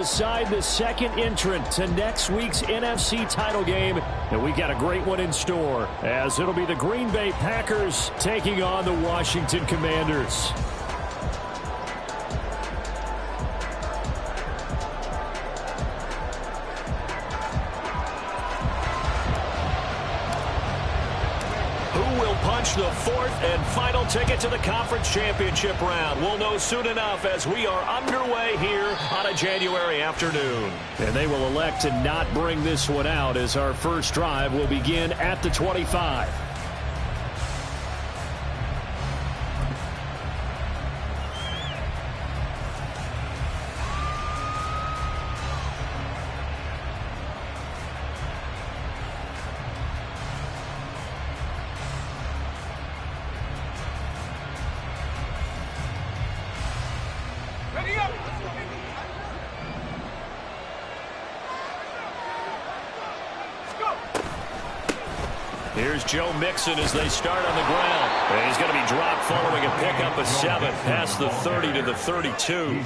Decide the second entrant to next week's NFC title game, and we got a great one in store, as it'll be the Green Bay Packers taking on the Washington Commanders. The fourth and final ticket to the conference championship round. We'll know soon enough as we are underway here on a January afternoon. And they will elect to not bring this one out, as our first drive will begin at the 25. Here's Joe Mixon as they start on the ground. And he's going to be dropped following a pickup of 7 past the 30 to the 32.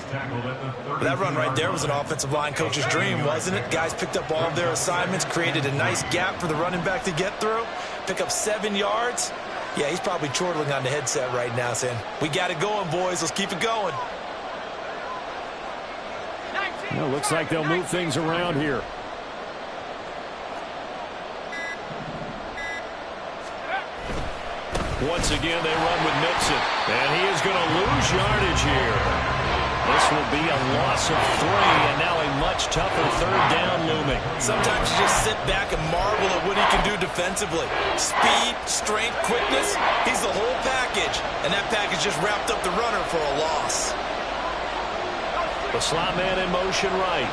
That run right there was an offensive line coach's dream, wasn't it? Guys picked up all of their assignments, created a nice gap for the running back to get through, pick up 7 yards. Yeah, he's probably chortling on the headset right now saying, we got it going, boys. Let's keep it going. Well, looks like they'll move things around here. Once again, they run with Mixon, and he is going to lose yardage here. This will be a loss of 3, and now a much tougher third down looming. Sometimes you just sit back and marvel at what he can do defensively. Speed, strength, quickness, he's the whole package, and that package just wrapped up the runner for a loss. The slot man in motion right.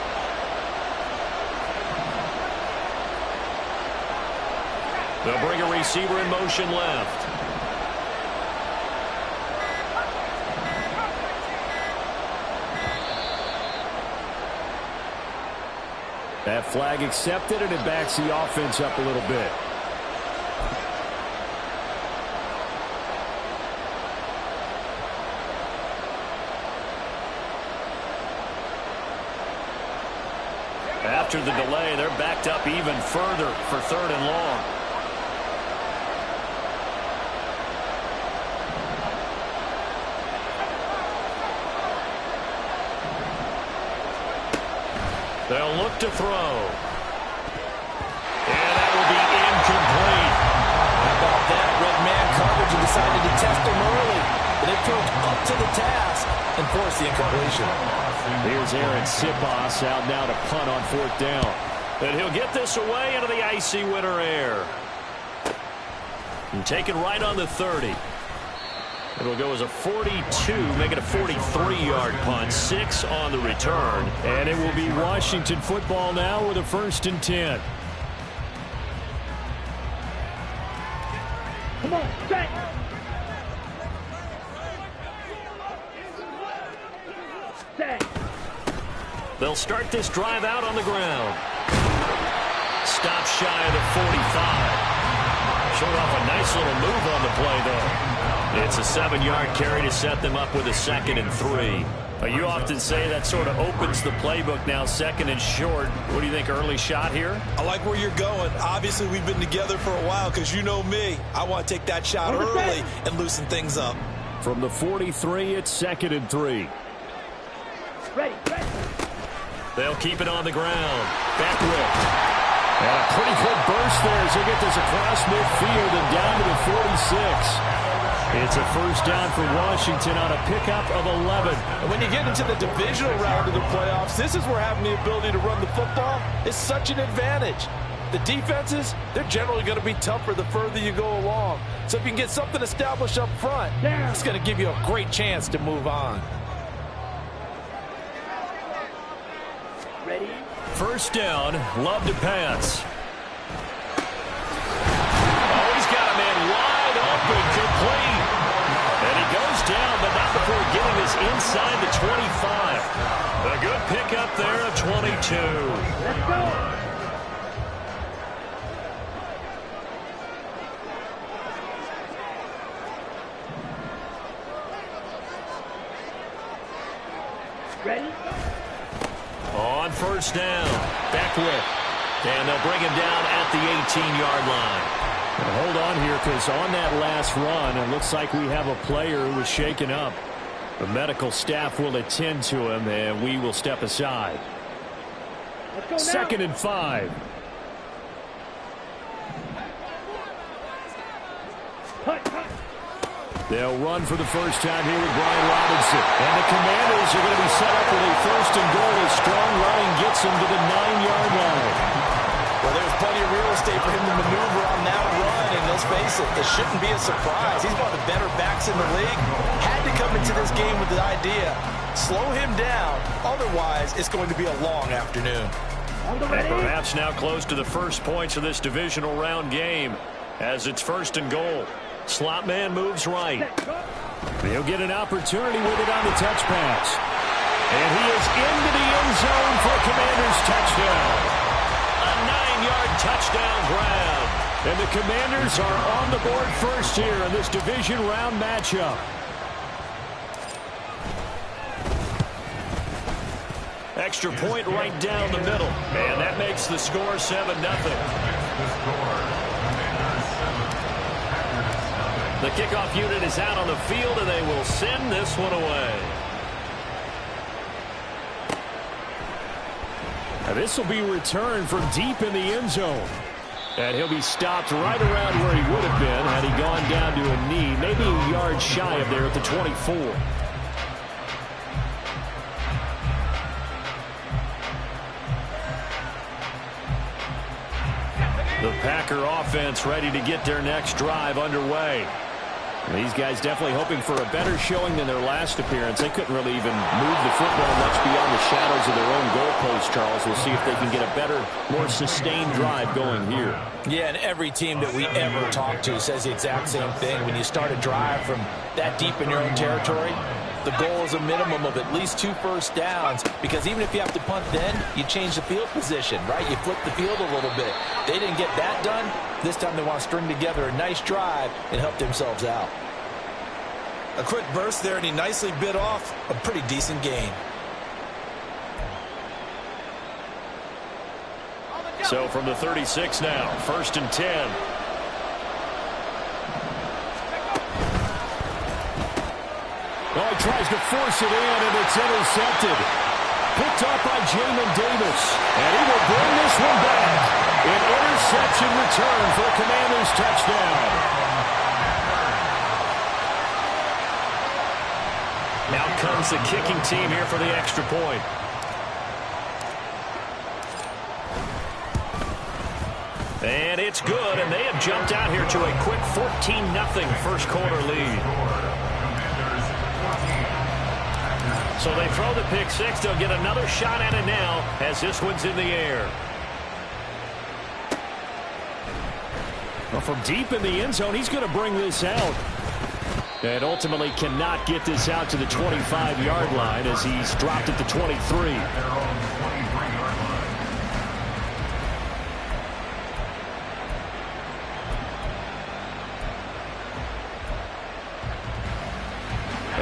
They'll bring a receiver in motion left. That flag accepted, and it backs the offense up a little bit. After the delay, they're backed up even further for 3rd and long. They'll look to throw. And that will be incomplete. How about that? Red man coverage and decided to test him early. But they proved up to the task and forced the incompletion. Here's Aaron Sipos out now to punt on 4th down. And he'll get this away into the icy winter air. And taken right on the 30. It'll go as a 42, make it a 43-yard punt, 6 on the return. And it will be Washington football now with a 1st and 10. Come on, set. Set. They'll start this drive out on the ground. Stop shy of the 45. Showed off a nice little move on the play, though. It's a 7-yard carry to set them up with a 2nd and 3. You often say that sort of opens the playbook now, 2nd and short. What do you think, early shot here? I like where you're going. Obviously, we've been together for a while because you know me. I want to take that shot early and loosen things up. From the 43, it's 2nd and 3. Ready. They'll keep it on the ground. Back ripped. And a pretty good burst there as they get this across midfield and down to the 46. It's a 1st down for Washington on a pickup of 11. And when you get into the divisional round of the playoffs, this is where having the ability to run the football is such an advantage. The defenses, they're generally going to be tougher the further you go along. So if you can get something established up front, it's going to give you a great chance to move on. Ready. 1st down, Love to pass. Oh, he's got a man wide open, complete. And he goes down, but not before getting this inside the 25. A good pickup there of 22. Let's go. Ready? On first down, Beckwith. And they'll bring him down at the 18-yard line. Now hold on here, because on that last run, it looks like we have a player who was shaken up. The medical staff will attend to him, and we will step aside. 2nd and 5. They'll run for the first time here with Brian Robinson. And the Commanders are going to be set up with a 1st and goal as strong running gets them to the 9-yard line. Well, there's plenty of real estate for him to maneuver on that run, and let's face it, it shouldn't be a surprise. He's one of the better backs in the league. Had to come into this game with the idea, slow him down, otherwise it's going to be a long afternoon. And perhaps now close to the first points of this divisional round game as it's 1st and goal. Slot man moves right. He'll get an opportunity with it on the touch pass. And he is into the end zone for a Commanders touchdown. A 9-yard touchdown grab. And the Commanders are on the board first here in this division round matchup. Extra point right down the middle. And that makes the score 7-0. The kickoff unit is out on the field, and they will send this one away. Now this will be returned from deep in the end zone. And he'll be stopped right around where he would have been had he gone down to a knee, maybe a yard shy of there at the 24. The Packer offense ready to get their next drive underway. These guys definitely hoping for a better showing than their last appearance. They couldn't really even move the football much beyond the shadows of their own goalpost, Charles. We'll see if they can get a better, more sustained drive going here. Yeah, and every team that we ever talk to says the exact same thing. When you start a drive from that deep in your own territory, the goal is a minimum of at least 2 first downs, because even if you have to punt then, you change the field position, right? You flip the field a little bit. They didn't get that done. This time they want to string together a nice drive and help themselves out. A quick burst there, and he nicely bit off a pretty decent gain. So from the 36 now, 1st and 10. Oh, he tries to force it in, and it's intercepted. Picked up by Jamin Davis. And he will bring this one back. An interception return for a Commanders touchdown. Now comes the kicking team here for the extra point. And it's good, and they have jumped out here to a quick 14-0 first quarter lead. So they throw the pick six. They'll get another shot at it now as this one's in the air. Well, from deep in the end zone, he's going to bring this out. And ultimately cannot get this out to the 25-yard line as he's dropped at the 23.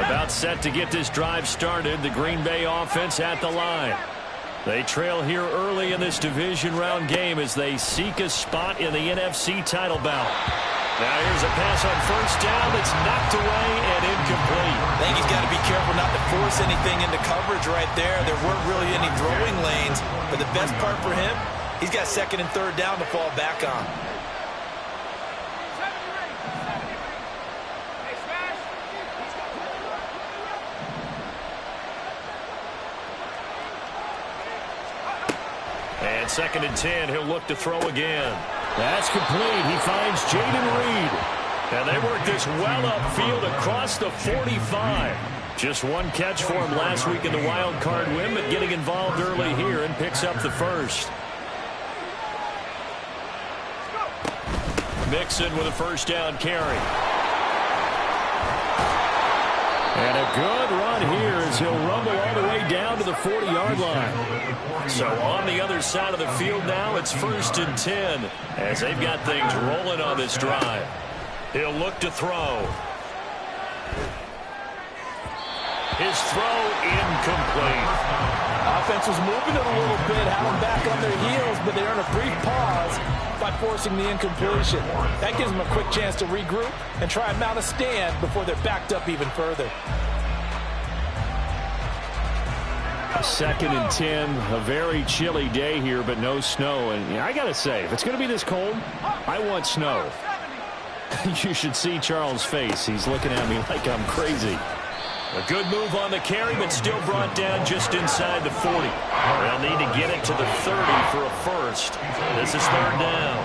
About set to get this drive started. The Green Bay offense at the line. They trail here early in this division round game as they seek a spot in the NFC title bout. Now here's a pass on first down that's knocked away and incomplete. I think he's got to be careful not to force anything into coverage right there. There weren't really any throwing lanes. But the best part for him, he's got 2nd and 3rd down to fall back on. And 2nd and 10, he'll look to throw again. That's complete. He finds Jaden Reed. And they work this well upfield across the 45. Just one catch for him last week in the wild card win, but getting involved early here and picks up the first. Mixon with a first down carry. And a good run here as he'll rumble all the way down to the 40-yard line. So on the other side of the field now, it's 1st and 10 as they've got things rolling on this drive. He'll look to throw. His throw incomplete. Offense was moving it a little bit, had them back on their heels, but they earn a brief pause by forcing the incompletion. That gives them a quick chance to regroup and try and mount a stand before they're backed up even further. 2nd and 10, a very chilly day here, but no snow. And I got to say, if it's going to be this cold, I want snow. You should see Charles' face. He's looking at me like I'm crazy. A good move on the carry, but still brought down just inside the 40. They'll need to get it to the 30 for a first. This is 3rd down.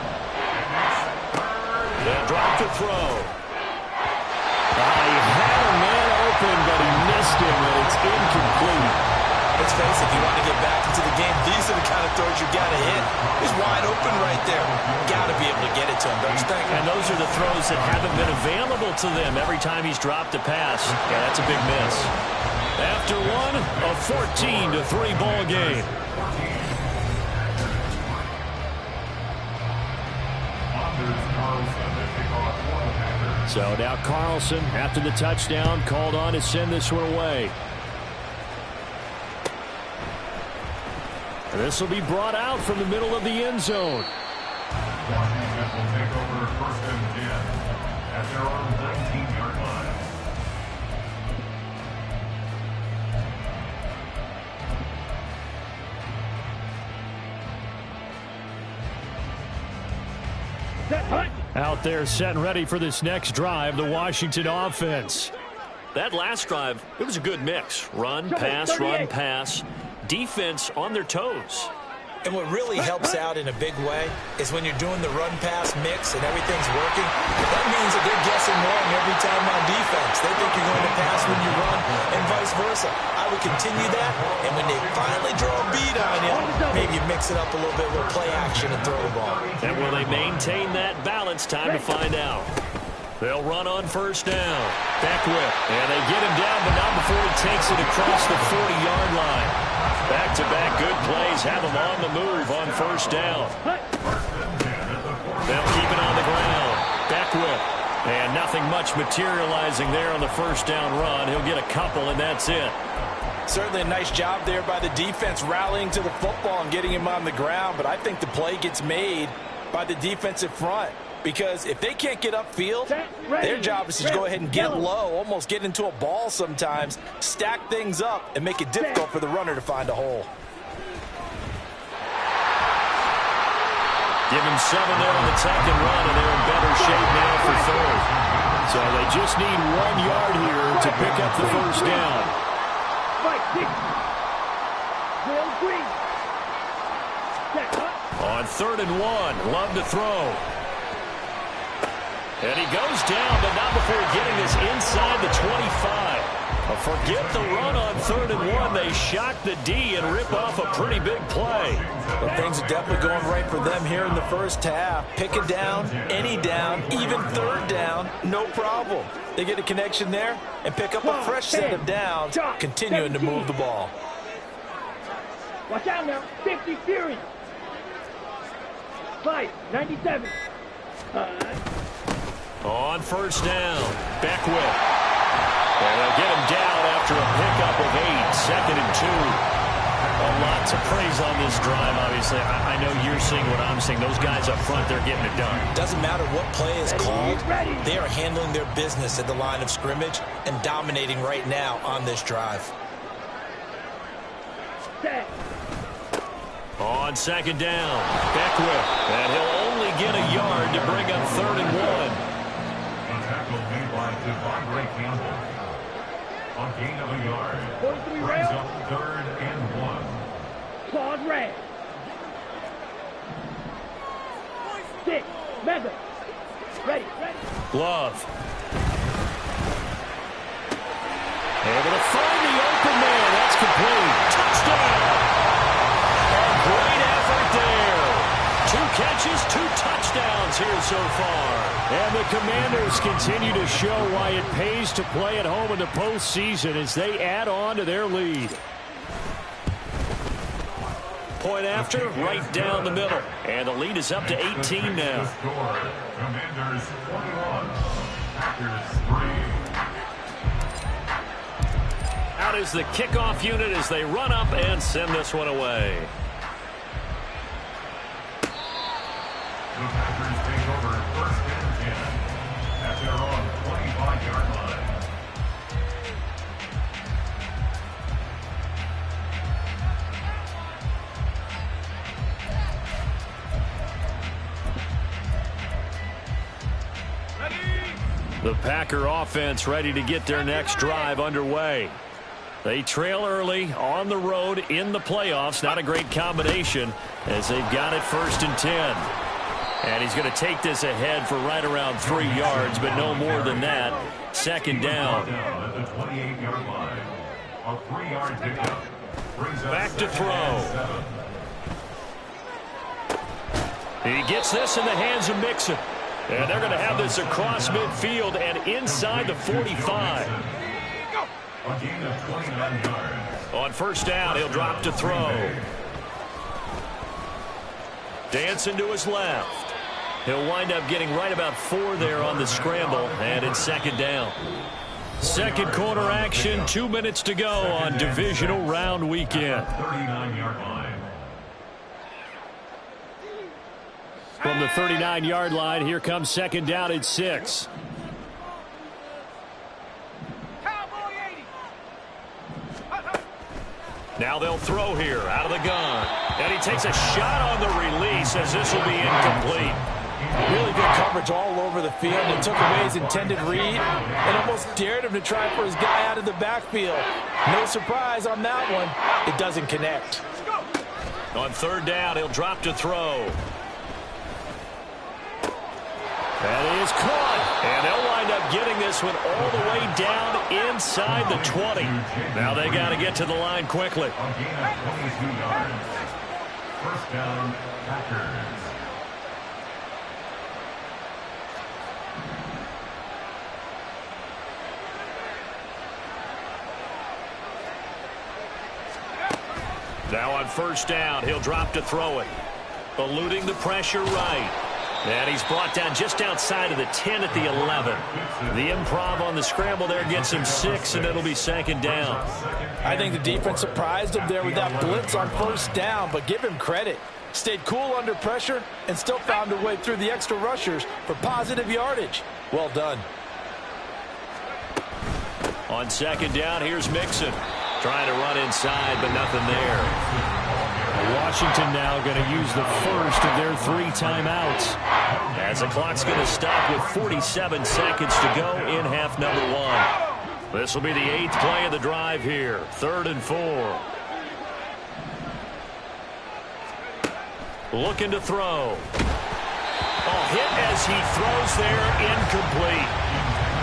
They'll drop the throw. He had a man open, but he missed him, and it's incomplete. Let's face it, if you want to get back into the game, these are the kind of throws you got to hit. He's wide open right there. Got to be able to get it to him, don't you think? And those are the throws that haven't been available to them every time he's dropped a pass. Yeah, that's a big miss. After one, a 14-3 ball game. So now Carlson, after the touchdown, called on to send this one away. And this will be brought out from the middle of the end zone. Washington will take over 1st and 10 at their own 19-yard line. Out there set and ready for this next drive, the Washington offense. That last drive, it was a good mix. Run, pass, run, pass. Defense on their toes. And what really helps out in a big way is when you're doing the run-pass mix and everything's working, that means that they're guessing wrong every time on defense. They think you're going to pass when you run and vice versa. I would continue that, and when they finally draw a beat on you, maybe mix it up a little bit with play action and throw the ball. And will they maintain that balance? Time to find out. They'll run on 1st down. Beckwith. And they get him down, but not before he takes it across the 40-yard line. Back-to-back good plays have him on the move on 1st down. They'll keep it on the ground. Beckwith. And nothing much materializing there on the 1st down run. He'll get a couple, and that's it. Certainly a nice job there by the defense rallying to the football and getting him on the ground, but I think the play gets made by the defensive front. Because if they can't get upfield, their job is to go ahead and get low, almost get into a ball sometimes, stack things up, and make it difficult for the runner to find a hole. Give him 7 there on the 2nd run, and they're in better shape now for 3rd. So they just need 1 yard here to pick up the 1st down. On 3rd and 1, Love to throw. And he goes down, but not before getting this inside the 25. Forget the run on 3rd and 1. They shock the D and rip off a pretty big play. Well, things are definitely going right for them here in the first half. Pick a down, any down, even 3rd down, no problem. They get a connection there and pick up a fresh set of downs, continuing to move the ball. Watch out now. 50 Fury. 5, 97. On 1st down, Beckwith. And they'll get him down after a pickup of 8, 2nd and 2. A lot to praise on this drive, obviously. I know you're seeing what I'm seeing. Those guys up front, they're getting it done. Doesn't matter what play is called. They are handling their business at the line of scrimmage and dominating right now on this drive. On 2nd down, Beckwith. And he'll only get a yard to bring up 3rd and 1. Tackle made by Devondre Campbell. On gain of a yard. Brings up 3rd and 1. Claude Ray. 6. Mega. Ready. Love. Able to find the open man. That's complete. Touchdown. A great effort there. 2 catches, 2 touchdowns here so far. And the Commanders continue to show why it pays to play at home in the postseason as they add on to their lead. Point after, right down the middle. And the lead is up to 18 now. Commanders 21, Packers 3. Out out is the kickoff unit as they run up and send this one away. The Packers take over 1st and 10 at their own 25-yard line. The Packer offense ready to get their next drive underway. They trail early on the road in the playoffs. Not a great combination as they've got it 1st and 10. And he's going to take this ahead for right around 3 yards, but no more than that. 2nd down. At the 28-yard line. A 3-yard pickup. Back to throw. He gets this in the hands of Mixon. And they're going to have this across midfield and inside the 45. A gain of 29 yards. On 1st down, he'll drop to throw. Dancing to his left. He'll wind up getting right about 4 there on the scramble, and it's 2nd down. 2nd quarter action, 2 minutes to go on divisional round weekend. 39-yard line. From the 39-yard line, here comes 2nd down at 6. Now they'll throw here out of the gun. And he takes a shot on the release as this will be incomplete. Really good coverage all over the field. It took away his intended read and almost dared him to try for his guy out of the backfield. No surprise on that one. It doesn't connect. On 3rd down, he'll drop to throw. That is caught. And they'll wind up getting this one all the way down inside the 20. Now they got to get to the line quickly. A gain of 22 yards. 1st down, Packers. Now on 1st down, he'll drop to throw it. Eluding the pressure right. And he's brought down just outside of the 10 at the 11. The improv on the scramble there gets him 6, and it'll be 2nd down. I think the defense surprised him there with that blitz on 1st down, but give him credit. Stayed cool under pressure and still found a way through the extra rushers for positive yardage. Well done. On 2nd down, here's Mixon. Trying to run inside, but nothing there. Washington now going to use the first of their 3 timeouts. As the clock's going to stop with 47 seconds to go in half number 1. This will be the 8th play of the drive here. 3rd and 4. Looking to throw. Oh, hit as he throws there, incomplete.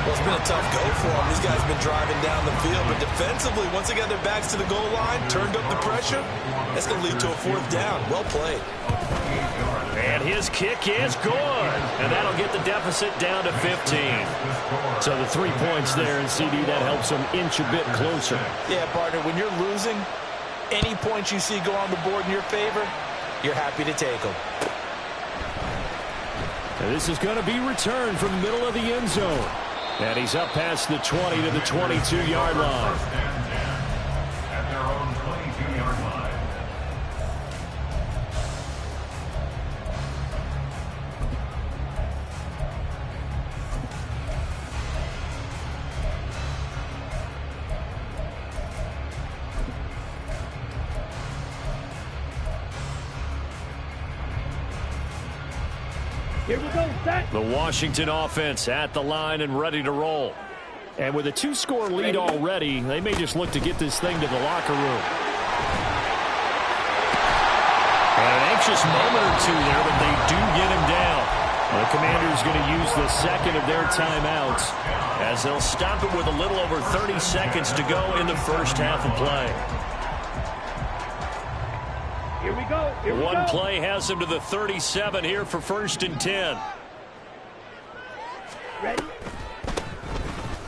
Well, it's been a tough go for them. These guys have been driving down the field, but defensively, once they got their backs to the goal line, turned up the pressure, that's going to lead to a 4th down. Well played. And his kick is good. And that'll get the deficit down to 15. So the 3 points there, and CD, that helps them inch a bit closer. Yeah, partner, when you're losing, any points you see go on the board in your favor, you're happy to take them. And this is going to be returned from the middle of the end zone. And he's up past the 20 to the 22-yard line. At their own 22-yard line. Here we go, set. The Washington offense at the line and ready to roll. And with a 2-score lead already, they may just look to get this thing to the locker room. And an anxious moment or two there, but they do get him down. The Commanders going to use the 2nd of their timeouts as they'll stop it with a little over 30 seconds to go in the first half of play. Here we go. Here we One go. play has them to the 37 here for 1st and 10. Ready?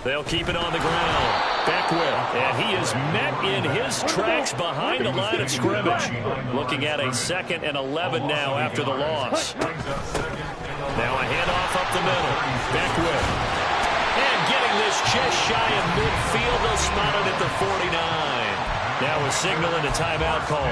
They'll keep it on the ground. Beckwith, and he is met in his tracks behind the line of scrimmage. Looking at a 2nd and 11 now after the loss. Now a handoff up the middle. Beckwith. And getting this just shy of midfield. They'll spot it at the 49. Now a signal and a timeout call,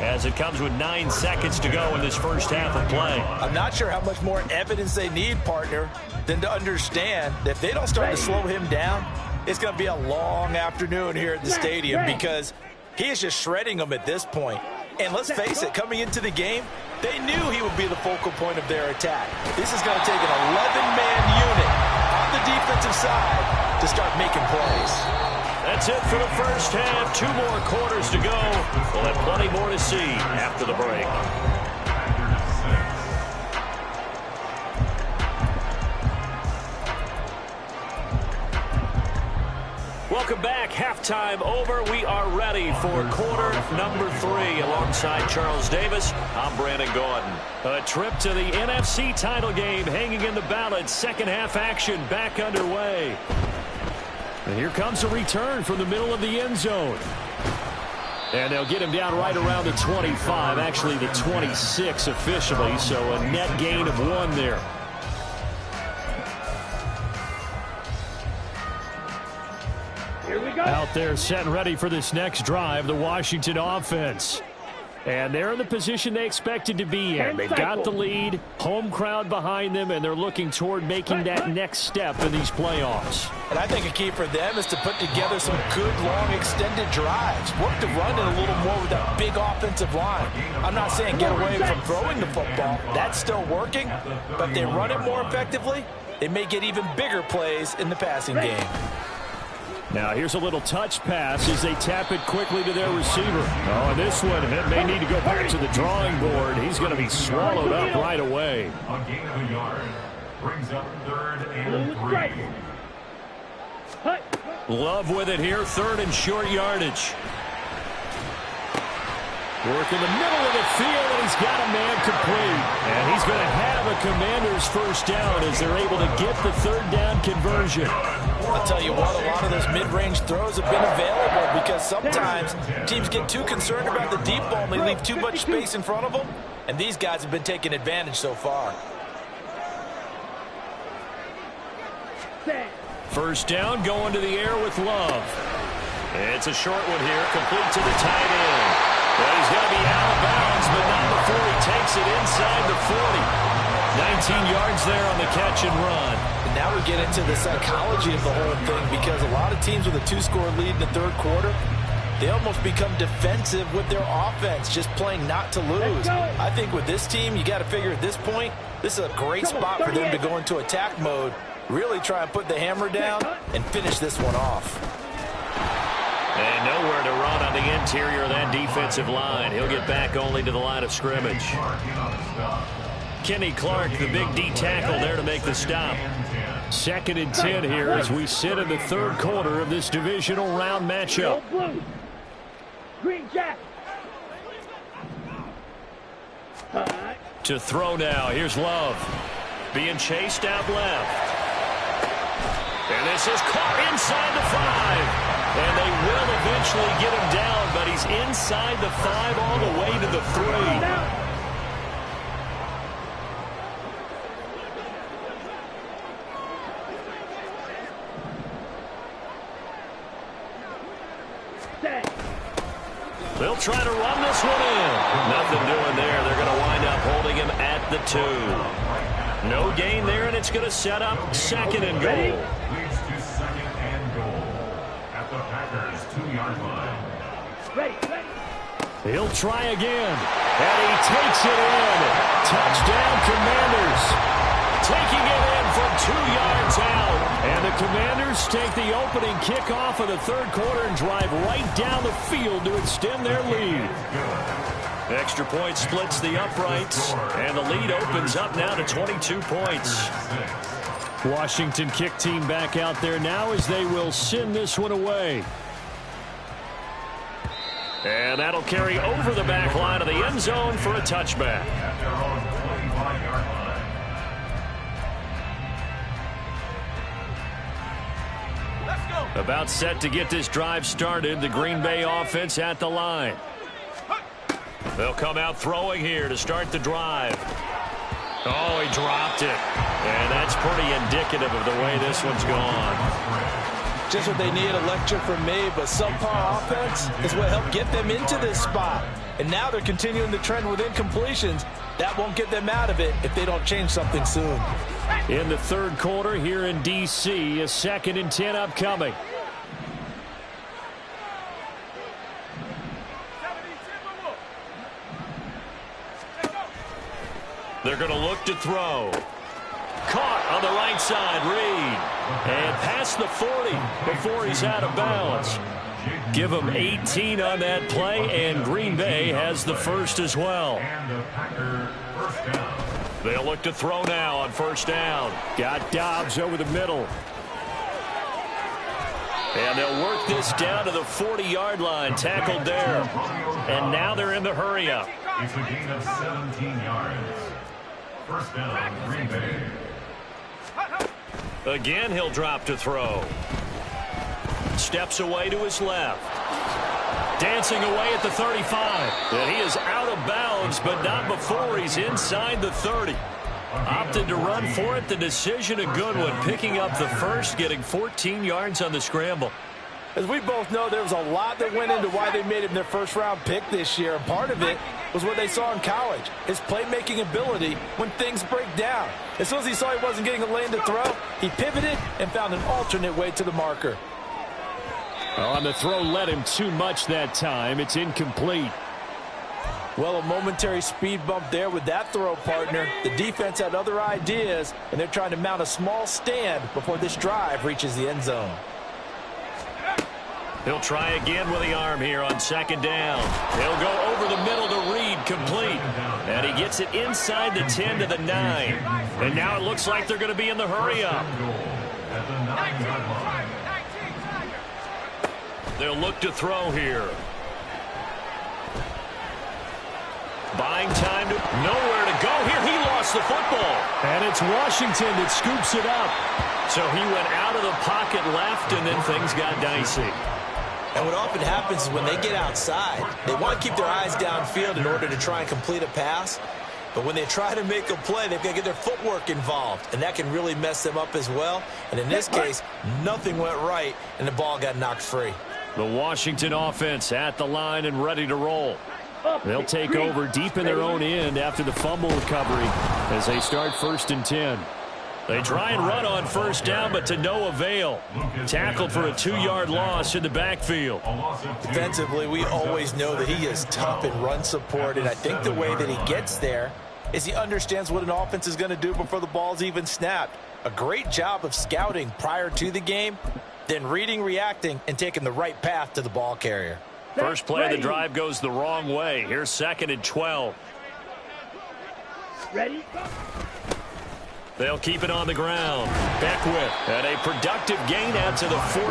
as it comes with 9 seconds to go in this first half of play. I'm not sure how much more evidence they need, partner, than to understand that if they don't start to slow him down, it's going to be a long afternoon here at the stadium, because he is just shredding them at this point. And let's face it, coming into the game, they knew he would be the focal point of their attack. This is going to take an 11-man unit on the defensive side to start making plays. That's it for the first half. 2 more quarters to go. We'll have plenty more to see after the break. Welcome back. Halftime over. We are ready for quarter number 3. Alongside Charles Davis, I'm Brandon Gordon. A trip to the NFC title game hanging in the balance. Second half action back underway. And here comes a return from the middle of the end zone. And they'll get him down right around the 25, actually the 26 officially, so a net gain of 1 there. Here we go. Out there set and ready for this next drive, the Washington offense. And they're in the position they expected to be in. They've got the lead, home crowd behind them, and they're looking toward making that next step in these playoffs. And I think a key for them is to put together some good, long, extended drives. Work the run in a little more with that big offensive line. I'm not saying get away from throwing the football. That's still working. But if they run it more effectively, they may get even bigger plays in the passing game. Now here's a little touch pass as they tap it quickly to their receiver. Oh, and this one may need to go back to the drawing board. He's going to be swallowed up right away. A gain of a yard. Brings up 3rd and 3. Love with it here. 3rd and short yardage. Work in the middle of the field, and he's got a man complete. And he's going to have a Commander's first down as they're able to get the 3rd down conversion. I'll tell you what, a lot of those mid-range throws have been available because sometimes teams get too concerned about the deep ball and they leave too much space in front of them, and these guys have been taking advantage so far. First down, going to the air with Love. It's a short one here, complete to the tight end. Well, he's going to be out of bounds, but not before he takes it inside the 40. 19 yards there on the catch and run. And now we get into the psychology of the whole thing, because a lot of teams with a 2-score lead in the 3rd quarter, they almost become defensive with their offense, just playing not to lose. I think with this team, you got to figure at this point, this is a great spot for them to go into attack mode, really try and put the hammer down and finish this one off. And nowhere to run on the interior of that defensive line. He'll get back only to the line of scrimmage. Kenny Clark, the big D tackle, there to make the stop. 2nd and 10 here as we sit in the 3rd quarter of this divisional round matchup. Green Jack. To throw now. Here's Love. Being chased out left. And this is caught inside the 5. And they will eventually get him down, but he's inside the 5 all the way to the 3. They'll try to run this one in. Nothing doing there. They're going to wind up holding him at the 2. No gain there, and it's going to set up 2nd and goal. Leads to 2nd and goal at the Packers' 2-yard line. He'll try again. And he takes it in. Touchdown, Commanders. Taking it in from 2 yards out. And the Commanders take the opening kickoff of the 3rd quarter and drive right down the field to extend their lead. Extra point splits the uprights, and the lead opens up now to 22 points. Washington kick team back out there now as they will send this one away. And that'll carry over the back line of the end zone for a touchback. At their own 25-yard line. About set to get this drive started. The Green Bay offense at the line. They'll come out throwing here to start the drive. Oh, he dropped it. And that's pretty indicative of the way this one's gone. Just what they need, a lecture from me, but subpar offense is what helped get them into this spot. And now they're continuing the trend with incompletions. That won't get them out of it if they don't change something soon. In the third quarter here in D.C., a 2nd and 10 upcoming. They're going to look to throw. Caught on the right side, Reed. And past the 40 before he's out of bounds. Give him 18 on that play, and Green Bay has the first as well. They'll look to throw now on first down. Got Dobbs over the middle. And they'll work this down to the 40-yard line, tackled there. And now they're in the hurry-up. It's a gain of 17 yards. First down, Green Bay. Again, he'll drop to throw. Steps away to his left. Dancing away at the 35. And he is out of bounds, but not before he's inside the 30. Opted to run for it. The decision a good one. Picking up the first, getting 14 yards on the scramble. As we both know, there was a lot that went into why they made him their first-round pick this year. And part of it was what they saw in college, his playmaking ability when things break down. As soon as he saw he wasn't getting a lane to throw, he pivoted and found an alternate way to the marker. On the throw led him too much that time. It's incomplete. Well, a momentary speed bump there with that throw, partner. The defense had other ideas, and they're trying to mount a small stand before this drive reaches the end zone. He'll try again with the arm here on second down. He'll go over the middle to Reed, complete. And he gets it inside the 10 to the 9. And now it looks like they're going to be in the hurry-up. They'll look to throw here. Buying time to nowhere to go here. He lost the football. And it's Washington that scoops it up. So he went out of the pocket left, and then things got dicey. And what often happens is when they get outside, they want to keep their eyes downfield in order to try and complete a pass. But when they try to make a play, they've got to get their footwork involved. And that can really mess them up as well. And in this case, nothing went right, and the ball got knocked free. The Washington offense at the line and ready to roll. They'll take over deep in their own end after the fumble recovery as they start 1st and 10. They try and run on first down, but to no avail. Tackled for a 2-yard loss in the backfield. Defensively, we always know that he is tough in run support, and I think the way that he gets there is he understands what an offense is going to do before the ball's even snapped. A great job of scouting prior to the game, then reading, reacting, and taking the right path to the ball carrier. First play of the drive goes the wrong way. Here's 2nd and 12. Ready? They'll keep it on the ground. Beckwith and a productive gain out to the 14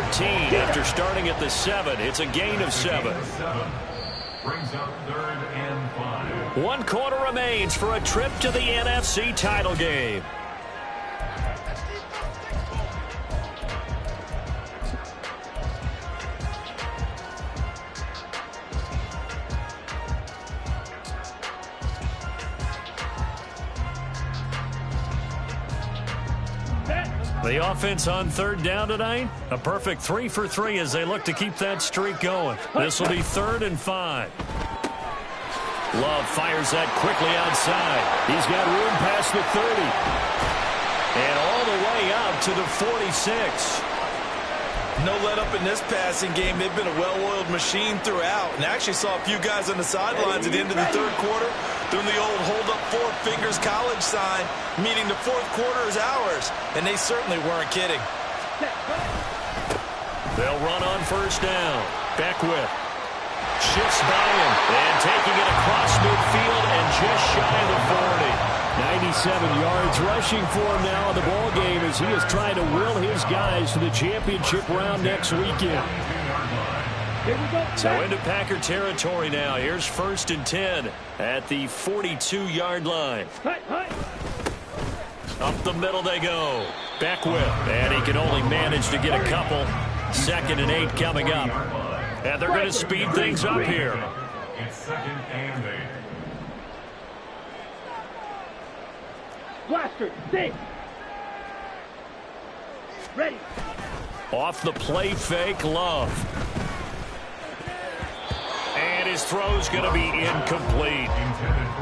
after starting at the 7. It's a gain of 7. Brings up 3rd and 5. 1 quarter remains for a trip to the NFC title game. The offense on 3rd down tonight, a perfect 3 for 3 as they look to keep that streak going. This will be 3rd and 5. Love fires that quickly outside. He's got room past the 30. And all the way out to the 46. No let up in this passing game. They've been a well-oiled machine throughout. And I actually saw a few guys on the sidelines at the end of the 3rd quarter doing the old hold-up 4 fingers college sign, meaning the 4th quarter is ours. And they certainly weren't kidding. They'll run on first down. Beckwith shifts by him and taking it across midfield and just shy of the 40. 97 yards rushing for him now in the ball game as he is trying to will his guys to the championship round next weekend. So into Packer territory now. Here's 1st and 10 at the 42-yard line. Up the middle they go. Beckwith, and he can only manage to get a couple. 2nd and 8 coming up. And they're going to speed things up here. It's 2nd and 8. Blaster, 6. Ready. Off the play fake, Love. And his throw's going to be incomplete.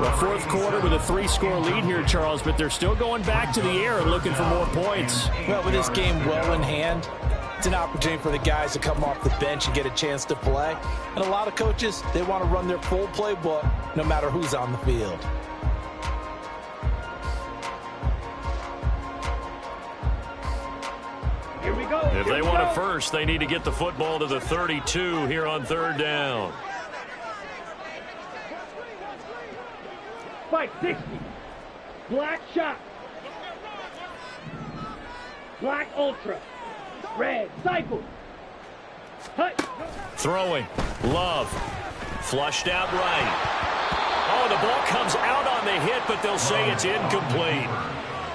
The fourth quarter with a 3-score lead here, Charles, but they're still going back to the air and looking for more points. Well, with this game well in hand, it's an opportunity for the guys to come off the bench and get a chance to play. And a lot of coaches, they want to run their full playbook no matter who's on the field. Here we go. If they want it first, they need to get the football to the 32 here on third down. 560. Black shot. Black ultra. Red cycle. Hut. Throwing. Love. Flushed out right. Oh, the ball comes out on the hit, but they'll say it's incomplete.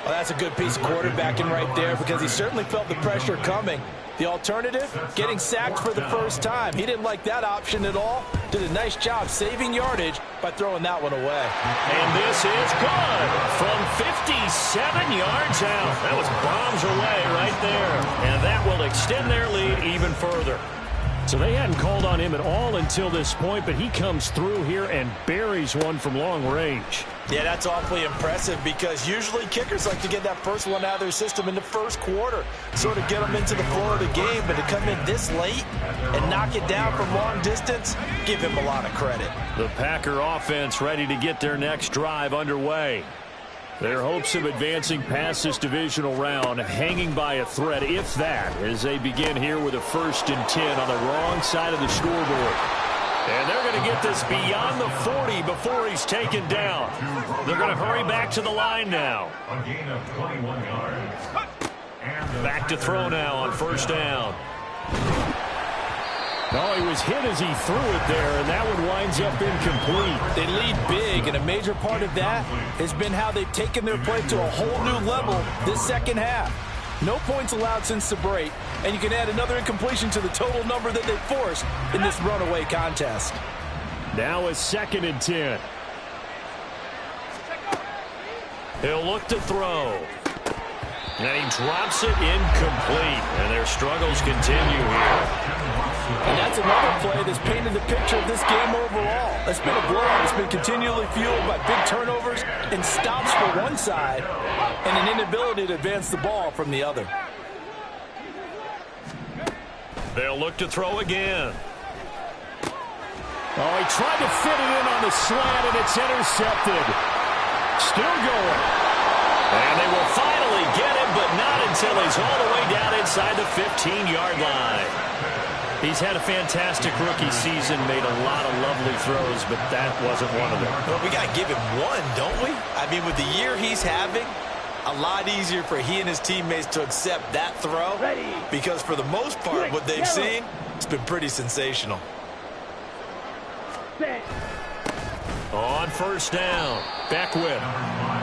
Well, that's a good piece of quarterbacking right there because he certainly felt the pressure coming. The alternative, getting sacked for the first time. He didn't like that option at all. Did a nice job saving yardage by throwing that one away. And this is good from 57 yards out. That was bombs away right there. And that will extend their lead even further. So they hadn't called on him at all until this point, but he comes through here and buries one from long range. Yeah, that's awfully impressive because usually kickers like to get that first one out of their system in the first quarter, sort of get them into the flow of the game, but to come in this late and knock it down from long distance, give him a lot of credit. The Packer offense ready to get their next drive underway. Their hopes of advancing past this divisional round hanging by a thread, if that, as they begin here with a 1st and 10 on the wrong side of the scoreboard. And they're going to get this beyond the 40 before he's taken down. They're going to hurry back to the line now. A gain of 21 yards. Back to throw now on 1st down. Oh, he was hit as he threw it there, and that one winds up incomplete. They lead big, and a major part of that has been how they've taken their play to a whole new level this second half. No points allowed since the break, and you can add another incompletion to the total number that they forced in this runaway contest. Now a 2nd and 10. He'll look to throw. And he drops it incomplete, and their struggles continue here. And that's another play that's painted the picture of this game overall. It's been a blowout. It's been continually fueled by big turnovers and stops for one side and an inability to advance the ball from the other. They'll look to throw again. Oh, he tried to fit it in on the slant, and it's intercepted. Still going. And they will finally get him, but not until he's all the way down inside the 15-yard line. He's had a fantastic rookie season, made a lot of lovely throws, but that wasn't one of them. Well, we got to give him one, don't we? I mean, with the year he's having, a lot easier for he and his teammates to accept that throw. Ready. Because for the most part, what they've seen, it's been pretty sensational. Set. On 1st down, Beckwith.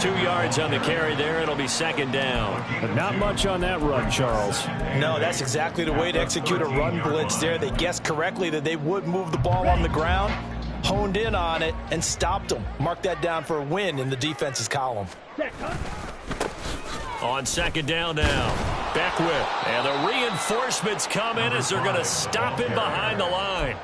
2 yards on the carry there. It'll be 2nd down. But not much on that run, Charles. No, that's exactly the way to execute a run blitz there. They guessed correctly that they would move the ball on the ground, honed in on it, and stopped them. Mark that down for a win in the defense's column. Set. On 2nd down now, Beckwith. And the reinforcements come in as they're going to stop him behind the line.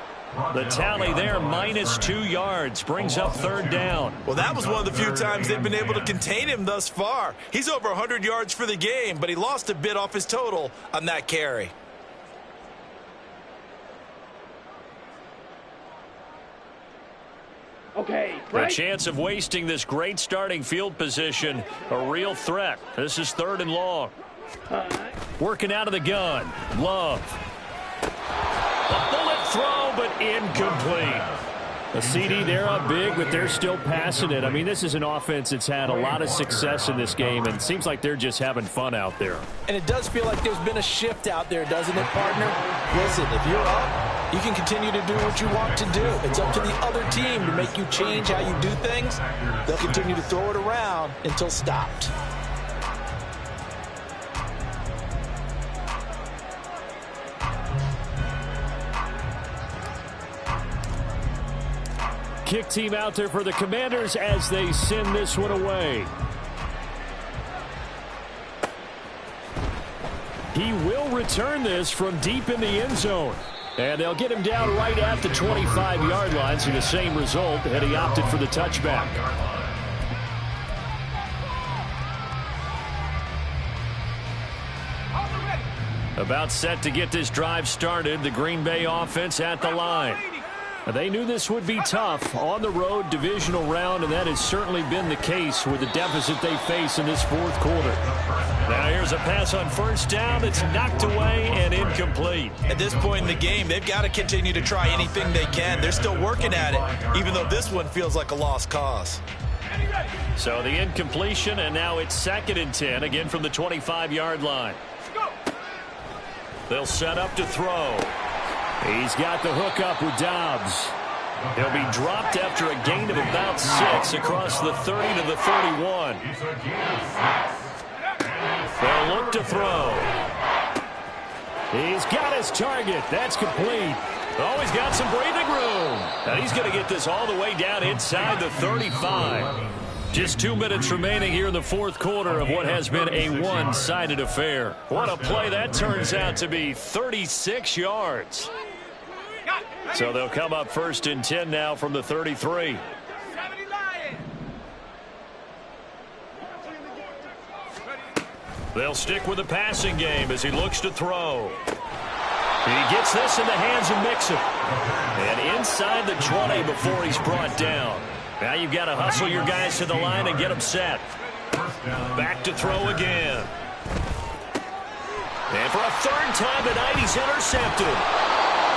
The tally there, -2 yards, brings up 3rd down. Well, that was one of the few times they've been able to contain him thus far. He's over 100 yards for the game, but he lost a bit off his total on that carry. Okay, The right. chance of wasting this great starting field position, a real threat. This is 3rd and long. Working out of the gun, Love. A bullet throw, but incomplete. A CD, they're up big, but they're still passing it. I mean, this is an offense that's had a lot of success in this game, and it seems like they're just having fun out there. And it does feel like there's been a shift out there, doesn't it, partner? Listen, if you're up, you can continue to do what you want to do. It's up to the other team to make you change how you do things. They'll continue to throw it around until stopped. Kick team out there for the Commanders as they send this one away. He will return this from deep in the end zone. And they'll get him down right at the 25-yard line, so the same result, and he opted for the touchback. About set to get this drive started, the Green Bay offense at the line. They knew this would be tough on the road, divisional round, and that has certainly been the case with the deficit they face in this fourth quarter. Now here's a pass on first down. It's knocked away and incomplete. At this point in the game, they've got to continue to try anything they can. They're still working at it, even though this one feels like a lost cause. So the incompletion, and now it's 2nd and 10, again from the 25-yard line. They'll set up to throw. He's got the hook up with Dobbs. He'll be dropped after a gain of about 6 across the 30 to the 31. They'll look to throw. He's got his target. That's complete. Oh, he's got some breathing room. And he's going to get this all the way down inside the 35. Just 2 minutes remaining here in the fourth quarter of what has been a one-sided affair. What a play that turns out to be, 36 yards. So they'll come up 1st and 10 now from the 33. They'll stick with the passing game as he looks to throw. He gets this in the hands of Mixon. And inside the 20 before he's brought down. Now you've got to hustle your guys to the line and get them set. Back to throw again. And for a 3rd time tonight, he's intercepted.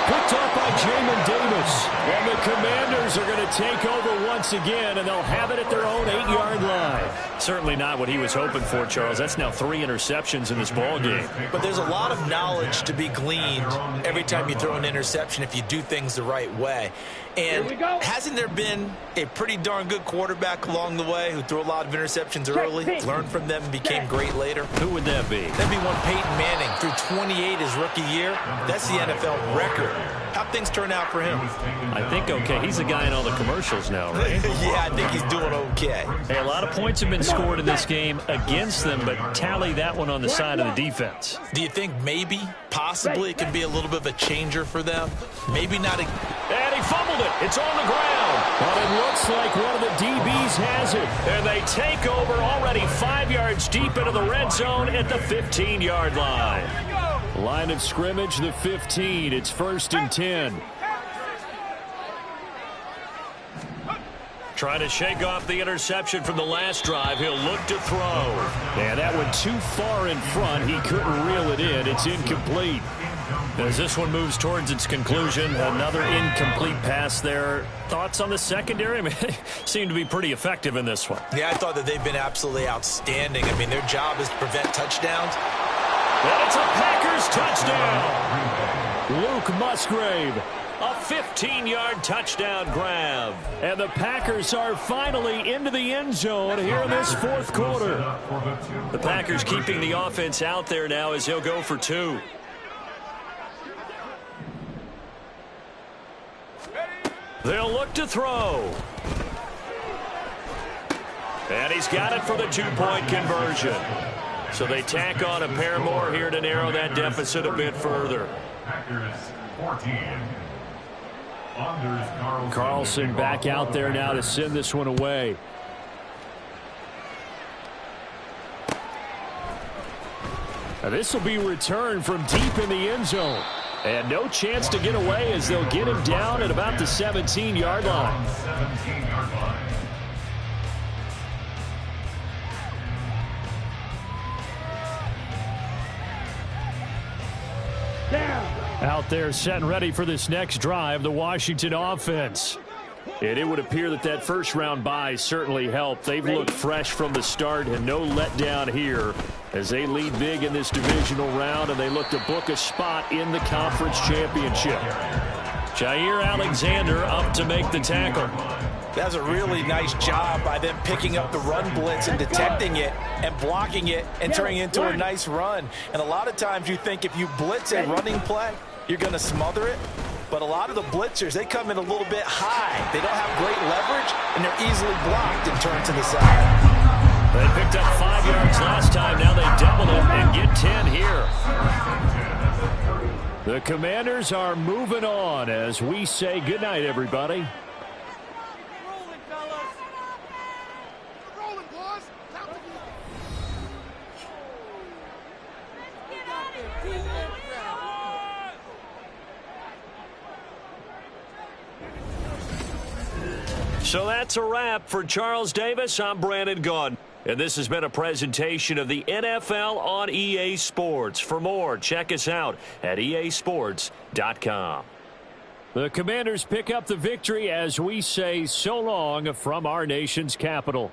Picked up by Jamin Davis. And the Commanders are going to take over once again, and they'll have it at their own 8-yard line. Certainly not what he was hoping for, Charles. That's now 3 interceptions in this ball game. But there's a lot of knowledge to be gleaned every time you throw an interception if you do things the right way. And hasn't there been a pretty darn good quarterback along the way who threw a lot of interceptions early, learned from them, and became great later? Who would that be? That'd be one Peyton Manning, threw 28 his rookie year. That's the NFL record. How'd things turn out for him? I think okay. He's a guy in all the commercials now, right? Yeah, I think he's doing okay. Hey, a lot of points have been scored in this game against them, but tally that one on the side of the defense. Do you think maybe, possibly, it could be a little bit of a changer for them? Maybe not. And he fumbled it. It's on the ground. But it looks like one of the DBs has it. And they take over already 5 yards deep into the red zone at the 15-yard line. Line of scrimmage, the 15. It's 1st and 10. Trying to shake off the interception from the last drive. He'll look to throw. And that one too far in front. He couldn't reel it in. It's incomplete. As this one moves towards its conclusion, another incomplete pass there. Thoughts on the secondary? I mean, they seem to be pretty effective in this one. Yeah, I thought that they've been absolutely outstanding. I mean, their job is to prevent touchdowns. And it's a Packers touchdown. Luke Musgrave. A 15-yard touchdown grab. And the Packers are finally into the end zone here in this fourth quarter. The Packers keeping the offense out there now as he'll go for 2. They'll look to throw. And he's got it for the 2-point conversion. So they tack on a pair more here to narrow that deficit a bit further. Packers 14. Carlson back out there now to send this one away. Now this will be returned from deep in the end zone. And no chance to get away as they'll get him down at about the 17-yard line. 17-yard line. Out there set and ready for this next drive, the Washington offense. And it would appear that that first-round bye certainly helped. They've looked fresh from the start and no letdown here as they lead big in this divisional round, and they look to book a spot in the conference championship. Jair Alexander up to make the tackle. That's a really nice job by them picking up the run blitz and detecting it and blocking it and turning it into a nice run. And a lot of times you think if you blitz a running play, you're going to smother it. But a lot of the blitzers, they come in a little bit high. They don't have great leverage, and they're easily blocked and turned to the side. They picked up 5 yards last time. Now they double it and get 10 here. The Commanders are moving on as we say goodnight, everybody. So that's a wrap for Charles Davis. I'm Brandon Gaudin. And this has been a presentation of the NFL on EA Sports. For more, check us out at easports.com. The Commanders pick up the victory as we say so long from our nation's capital.